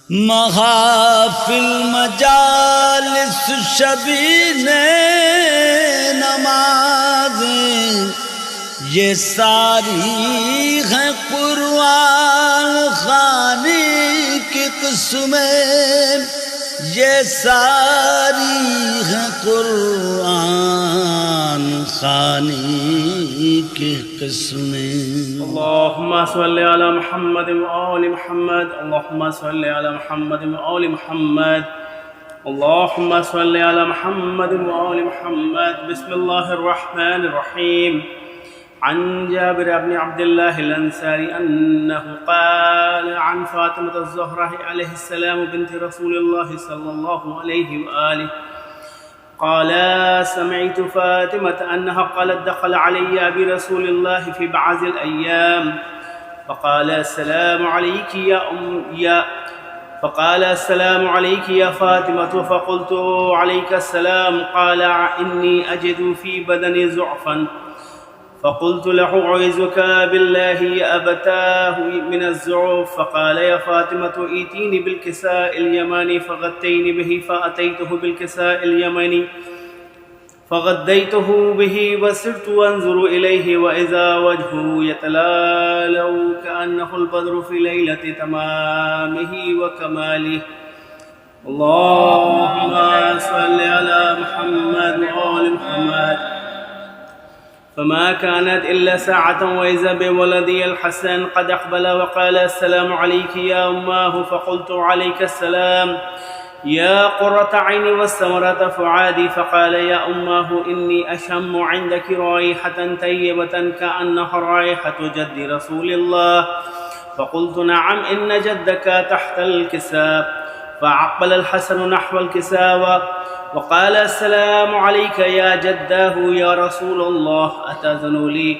محافل مجالس شبین نمازیں یہ ساری ہیں قرآن خوانی کی قسمیں، یہ ساری ہیں قرآن خوانی کی قسمیں۔ اللهم صل على محمد وآل محمد، اللهم صل على محمد وآل محمد، اللهم صل على محمد وآل محمد۔ بسم الله الرحمن الرحيم۔ عن جابر بن عبد الله الأنصاري أنه قال عن فاطمة الزهراء عليه السلام بنت رسول الله صلى الله عليه وآله قال: سمعت فاطمة أنها قالت: دخل علي أبي رسول الله في بعض الأيام فقال: السلام عليك فقال: السلام عليك يا فاطمة، فقلت: عليك السلام. قال: إني أجد في بدني ضعفا. فقلت له: أعوذك بالله يا أبتاه من الضعف. فقال: يا فاطمة، ائتيني بالكساء اليماني فغطيني به. فأتيته بالكساء اليماني فغديته به وصرت أنظر إليه وإذا وجهه يتلالو كأنه البدر في ليلة تمامه وكماله. اللهم صل على محمد وآل محمد. فما كانت إلا ساعة وإذا بولدي الحسن قد أقبل وقال: السلام عليك يا أماه. فقلت: عليك السلام يا قرة عيني والثمرة فؤادي. فقال: يا أماه، إني أشم عندك رائحة طيبة كأنها رائحة جد رسول الله. فقلت: نعم، إن جدك تحت الكساء. فأقبل الحسن نحو الكساء وقال: السلام عليك يا جداه يا رسول الله، أتأذن لي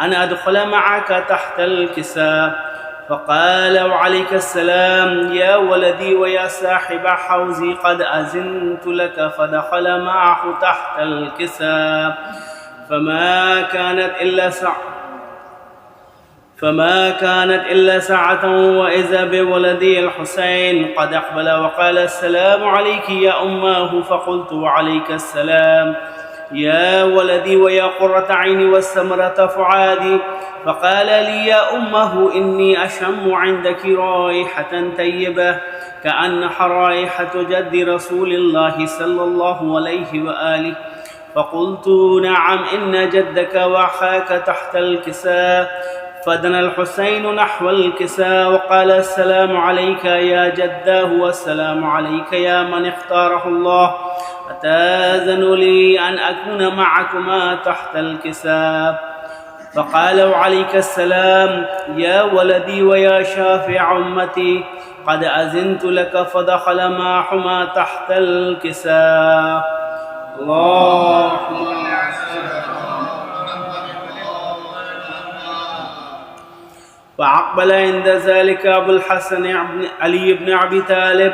أن أدخل معك تحت الكساء؟ فقال: وعليك السلام يا ولدي ويا صاحب حوزي، قد أذنت لك. فدخل معه تحت الكساء فما كانت إلا ساعة وإذا بولدي الحسين قد أقبل وقال: السلام عليك يا أماه. فقلت: وعليك السلام يا ولدي ويا قرة عيني والثمرة فؤادي. فقال لي: يا أمه، إني أشم عندك رائحة طيبة كأنها رائحة جد رسول الله صلى الله عليه وآله. فقلت: نعم، إن جدك وأخاك تحت الكساء. فدنا الحسين نحو الكساء وقال: السلام عليك يا جداه والسلام عليك يا من اختاره الله، أتأذن لي أن أكون معكما تحت الكساء؟ فقال: وعليك السلام يا ولدي ويا شافع أمتي، قد أذنت لك. فدخل معهما تحت الكساء. اللهم فأقبل عند ذلك أبو الحسن علي بن أبي طالب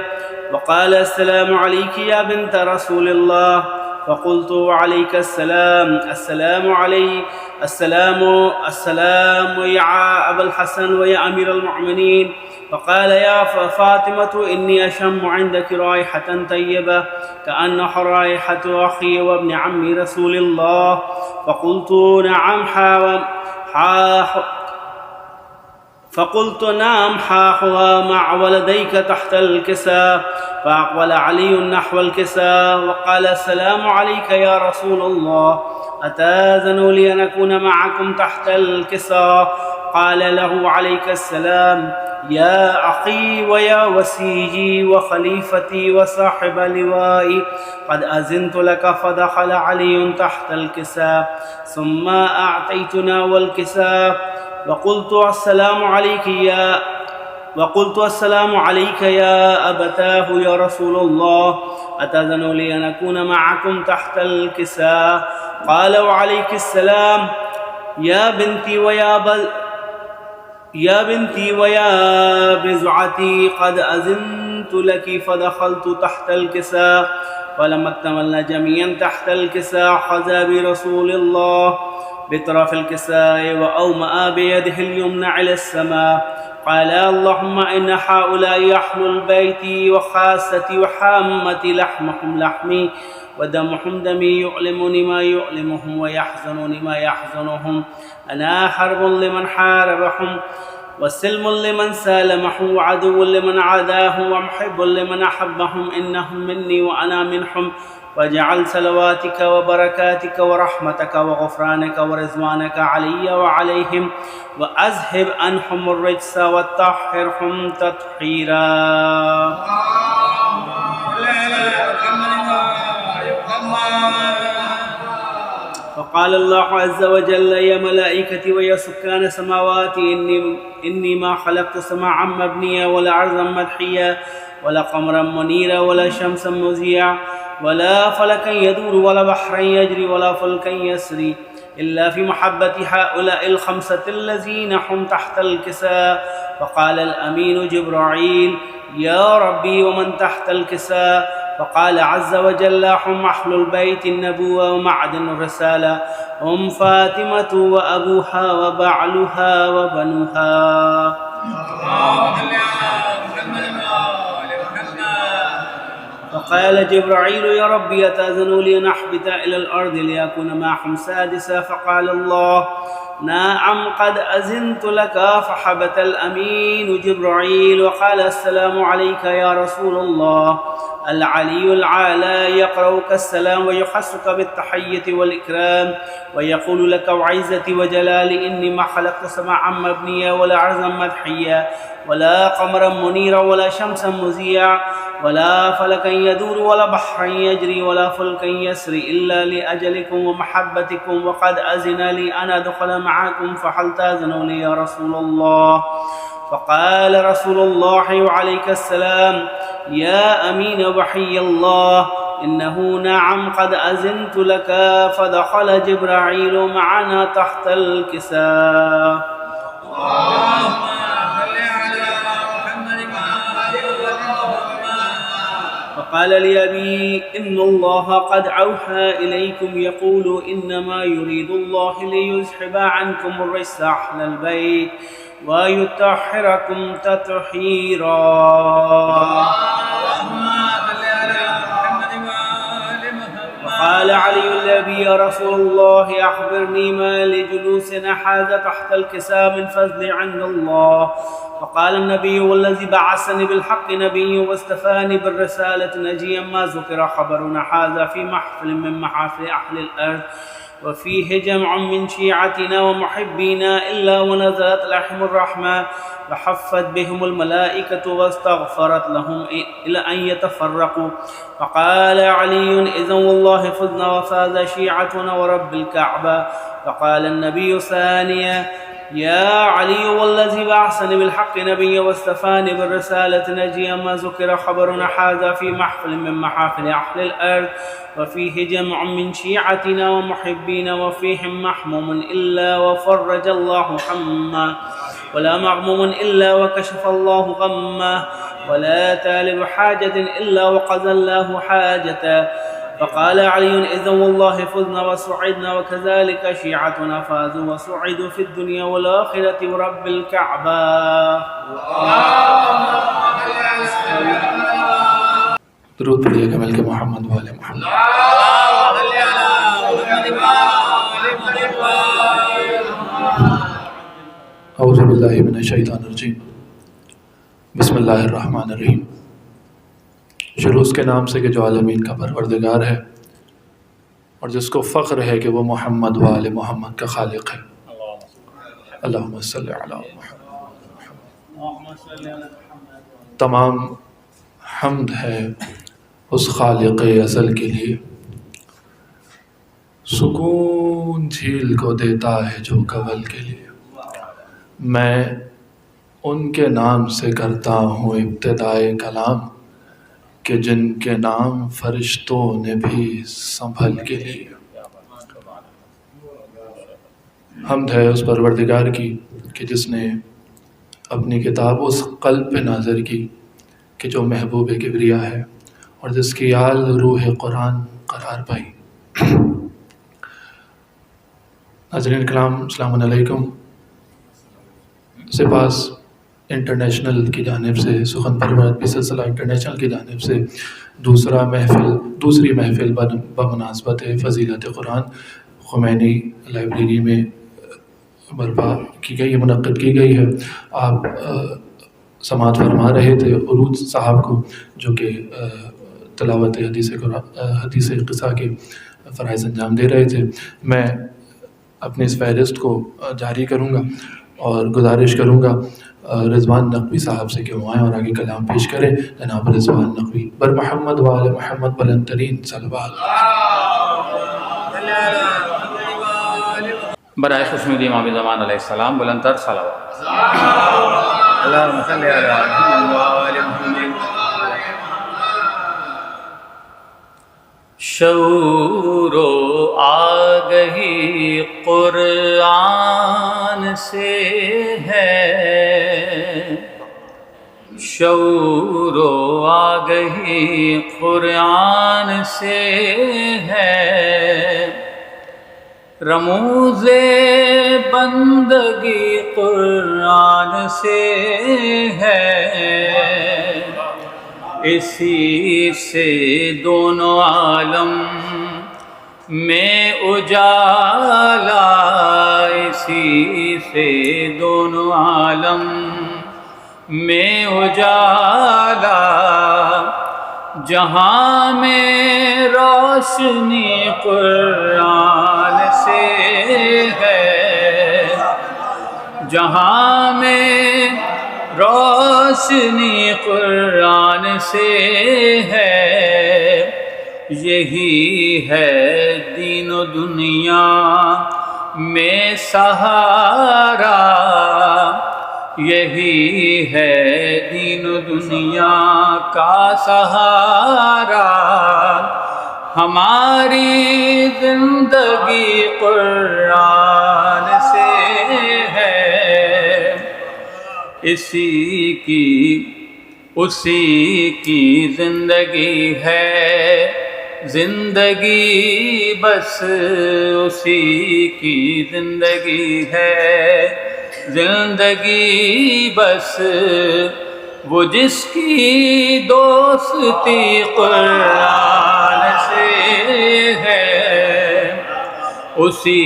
وقال: السلام عليك يا بنت رسول الله. فقلت: وعليك السلام. السلام يا أبا الحسن ويا أمير المؤمنين. فقال: يا فاطمة، إني أشم عندك رائحة طيبة كأنها رائحة أخي وابن عمي رسول الله. فقلت: نعم، ها هو مع ولديك تحت الكساء. فأقبل علي نحو الكساء وقال: السلام عليك يا رسول الله، أتأذن لي أن أكون معكم تحت الكساء؟ قال له: عليك السلام يا أخي ويا وسيجي وخليفتي وصاحب لوائي، قد أذنت لك. فدخل علي تحت الكساء ثم أعطيتنا والكساء وقلت: السلام عليك يا أبتاه يا رسول الله، أتأذن لي أن أكون معكم تحت الكساء؟ قال: وعليك السلام يا بنتي ويا بزعتي، قد أذنت لك. فدخلت تحت الكساء فلما اكتملنا جميعا تحت الكساء خذا برسول الله بطرف الكساء وأومأ بيده اليمنى على السماء قال اللهم إن هؤلاء أهل البيت وخاصتي وحامتي، لحمهم لحمي ودمهم دمي، يؤلمني ما يؤلمهم ويحزنني ما يحزنهم. أنا حرب لمن حاربهم وسلم لمن سالمهم وعدو لمن عاداهم ومحب لمن أحبهم. إنهم مني وأنا منهم. واجعل صلواتك وبركاتك ورحمتك وغفرانك ورضوانك علي وعليهم، وأذهب عنهم الرجس وطهرهم تطهيرا. فقال الله عز وجل يا ملائكتي ويا سكان سماواتي إني ما خلقت سماعا مبنيا ولا عرضا مدحيا ولا قمرا منيرا ولا شمسا مزيعا ولا فلكا يدور ولا بحرا يجري ولا فلكا يسري إلا في محبة هؤلاء الخمسة الذين هم تحت الكساء. فقال الأمين جبرائيل يا ربي ومن تحت الكساء؟ فقال عز وجل هم أهل البيت النبوة ومعدن الرسالة، هم فاطمة وأبوها وبعلها وبنوها. فقال جبرائيل يا ربي أتأذن لي أن أحبط إلى الأرض ليكون معهم سادسا؟ فقال الله نعم قد أذنت لك. فحبت الأمين جبرائيل وقال السلام عليك يا رسول الله. العلي العالى يقرأك السلام ويخصك بالتحية والإكرام ويقول لك وعزتي وجلالي إني ما خلقت سماعا مبنيا ولا عرضا مدحيا ولا قمرا منيرا ولا شمسا مزيعا ولا فلكا يدور ولا بحرا يجري ولا فلكا يسري إلا لأجلكم ومحبتكم، وقد أذن لي أن أدخل معكم فهل تأذنوا لي يا رسول الله؟ فقال رسول الله وعليك السلام يا أمين وحي الله إنه نعم قد أذنت لك. فدخل جبرائيل معنا تحت الكساء. فقال لأبي إن الله قد أوحى إليكم يقول إنما يريد الله ليذهب عنكم الرجس أهل البيت ويطهركم تطهيرا. وقال علي لأبي يا رسول الله أخبرني ما لجلوسنا هذا تحت الكساء من فضل عند الله. فقال النبي والذي بعثني بالحق نبي واستفاني بالرسالة نجيا ما ذكر خبرنا هذا في محفل من محافل أهل الأرض وفيه جمع من شيعتنا ومحبينا إلا ونزلت لهم الرحمة وحفت بهم الملائكة واستغفرت لهم إلى أن يتفرقوا. فقال علي إذن والله فزنا وفاز شيعتنا ورب الكعبة. فقال النبي ثانيا يا علي والذي بعثني بالحق نبيا واستفاني بالرسالة نجيا ما ذكر خبرنا هذا في محفل من محافل أهل الأرض وفيه جمع من شيعتنا ومحبينا وفيهم محموم إلا وفرج الله حمه ولا مغموم إلا وكشف الله غمه ولا طالب حاجة إلا وقضى الله حاجته. فقال علي إذن والله فزنا وسعدنا وكذلك شيعتنا فازوا وسعدوا في الدنيا والآخرة ورب الكعبة. درود پڑھیے مل کے محمد والے محمد. اعوذ باللہ من الشیطان الرجیم. بسم اللہ الرحمن الرحیم. شروع اس کے نام سے کہ جو عالمین کا پروردگار ہے اور جس کو فخر ہے کہ وہ محمد و آل محمد کا خالق ہے. اللہم صلی علی محمد. تمام حمد ہے اس خالق ازل کے لیے. سکون جھیل کو دیتا ہے جو کول کے لیے. میں ان کے نام سے کرتا ہوں ابتدائے کلام کہ جن کے نام فرشتوں نے بھی سنبھل کے لیے. حمد ہے اس پروردگار کی کہ جس نے اپنی کتاب اس قلب پہ نازل کی کہ جو محبوب کبریا ہے اور جس کی آل روح قرآن قرار پائی. ناظرین کرام السلام علیکم. سپاس انٹرنیشنل کی جانب سے، سخن پرور ادبی سلسلہ انٹرنیشنل کی جانب سے دوسری محفل بمناسبت فضیلت قرآن خمینی لائبریری میں برپا کی گئی، منعقد کی گئی ہے۔ آپ سماعت فرما رہے تھے عروج صاحب کو، جو کہ تلاوت حدیث قصہ کے فرائض انجام دے رہے تھے۔ میں اپنی اس فہرست کو جاری کروں گا اور گزارش کروں گا رضوان نقوی صاحب سے کہ وہ آئیں اور آگے کلام پیش کریں۔ جناب رضوان نقوی، بر محمد و آل محمد بلند ترین صلوات۔ برائے خوشنودی امام زمان علیہ السلام بلند تر صلوات۔ اللہم صلی علی محمد و آل محمد۔ شعور و آگہی قرآن سے ہے، شعور و آگہی قرآن سے ہے، رموز بندگی قرآن سے ہے، اسی سے دونوں عالم میں اجالا، اسی سے دونوں عالم میں اجالا، جہاں میں روشنی قرآن سے ہے، جہاں میں روشنی قرآن سے ہے، یہی ہے دین و دنیا میں سہارا، یہی ہے دین و دنیا کا سہارا، ہماری زندگی قرآن سے ہے، اسی کی زندگی ہے، زندگی بس اسی کی زندگی ہے، زندگی بس وہ جس کی دوستی قرآن سے ہے، اسی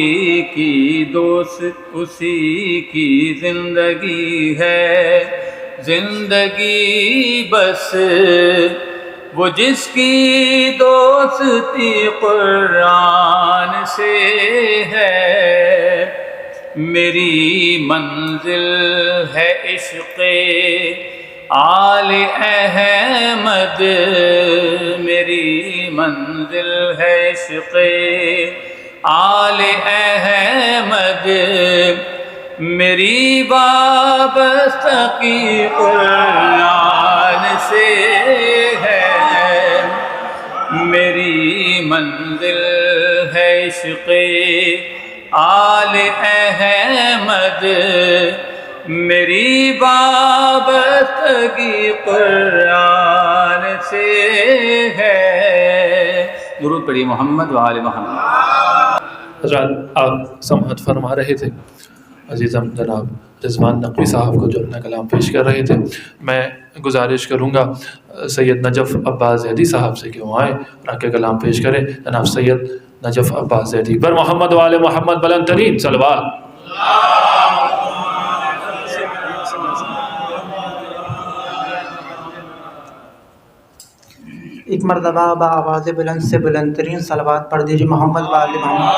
کی زندگی ہے، زندگی بس وہ جس کی دوستی قرآن سے ہے، میری منزل ہے عشق آل احمد، میری منزل ہے عشق آل احمد، میری وابستگی قرآن سے ہے، میری منزل ہے عشق آل احمد، میری وابستگی قرآن سے ہے۔ درود پڑھیے محمد و آل محمد۔ حضرات آپ سماعت فرما رہے تھے عزیزم جناب رضوان نقوی صاحب کو جو اپنا کلام پیش کر رہے تھے۔ میں گزارش کروں گا سید نجف عباس زیدی صاحب سے کہ وہ آئیں اور آ کے کلام پیش کریں۔ جناب سید نجف عباس زیدی، بر محمد و آل محمد بلند ترین صلوات۔ ایک مرتبہ بآواز بلند سے بلند ترین صلوات پڑھ دیجیے محمد و آل محمد۔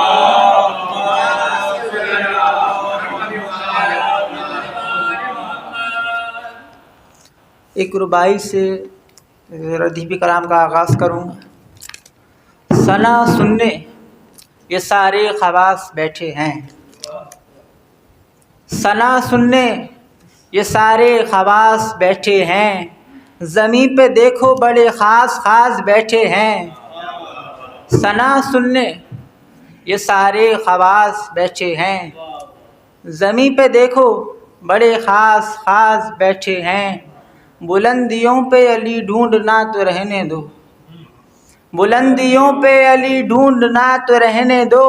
ایک ربائی سے ردیفی کلام کا آغاز کروں۔ ثنا سننے یہ سارے خواص بیٹھے ہیں، ثنا سننے یہ سارے خواص بیٹھے ہیں، زمین پہ دیکھو بڑے خاص خاص بیٹھے ہیں، ثنا سننے یہ سارے خواص بیٹھے ہیں، زمین پہ دیکھو بڑے خاص خاص بیٹھے ہیں، بلندیوں پہ علی ڈھونڈنا تو رہنے دو، بلندیوں پہ علی ڈھونڈنا تو رہنے دو،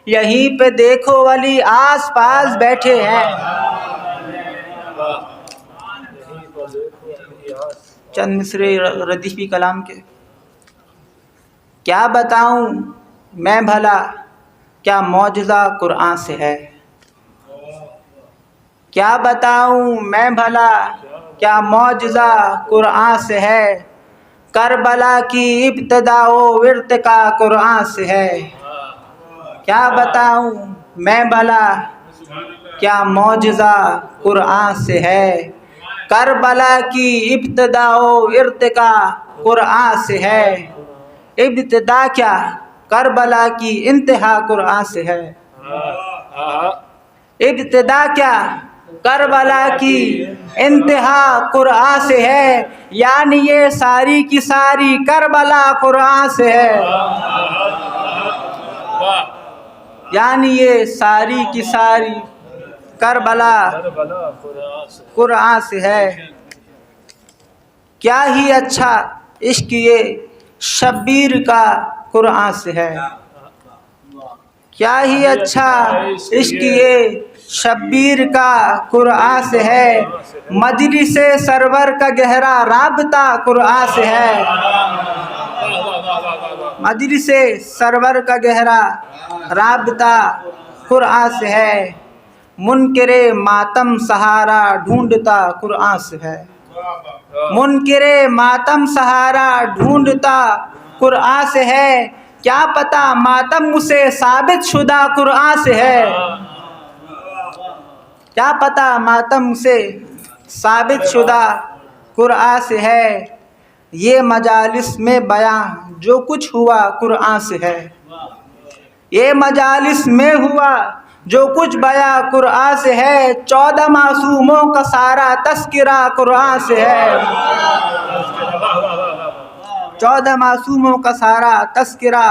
یہیں پہ دیکھو علی آس پاس بیٹھے ہیں، چند مصرے ردیفی کلام کے. کیا بتاؤں میں بھلا کیا معجزہ قرآن سے ہے. کیا بتاؤں میں بھلا کیا معجزہ قرآن سے ہے. کربلا کی ابتدا و ارتقا قرآن سے ہے. کیا بتاؤں میں بھلا کیا معجزہ قرآن سے ہے. کربلا کی ابتدا و ارتقا قرآن سے ہے. ابتدا کیا کربلا کی انتہا قرآن سے ہے. ابتدا کیا کربلا کی انتہا قرآن سے ہے. یعنی یہ ساری کی ساری کربلا قرآن سے ہے. یعنی یہ ساری کی ساری کربلا قرآن سے ہے. کیا ہی اچھا عشق یہ شبیر کا قرآن سے ہے. کیا ہی اچھا عشق یہ شبیر کا قرآن سے ہے. مجلس سرور کا گہرا رابطہ قرآن سے ہے. مجلس سرور کا گہرا رابطہ قرآن سے ہے. منکر ماتم سہارا ڈھونڈتا قرآن سے ہے. منکر ماتم سہارا ڈھونڈتا قرآن سے ہے. کیا پتہ ماتم اسے ثابت شدہ قرآن سے ہے. کیا پتہ ماتم اسے ثابت شدہ قرآن سے ہے. یہ مجالس میں بیاں جو کچھ ہوا قرآن سے ہے. یہ مجالس میں ہوا جو کچھ بیاں قرآن سے ہے. 14 معصوموں کا سارا تذکرہ قرآن سے ہے. 14 معصوموں کا سارا تذکرہ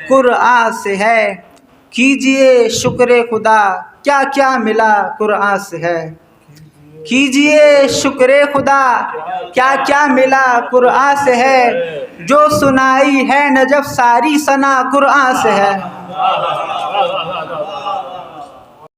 قرآن سے ہے. کیجئے شکر خدا کیا کیا ملا قرآن سے ہے. کیجئے شکر خدا کیا کیا ملا قرآن سے ہے. جو سنائی ہے نجف ساری ثنا قرآن سے ہے.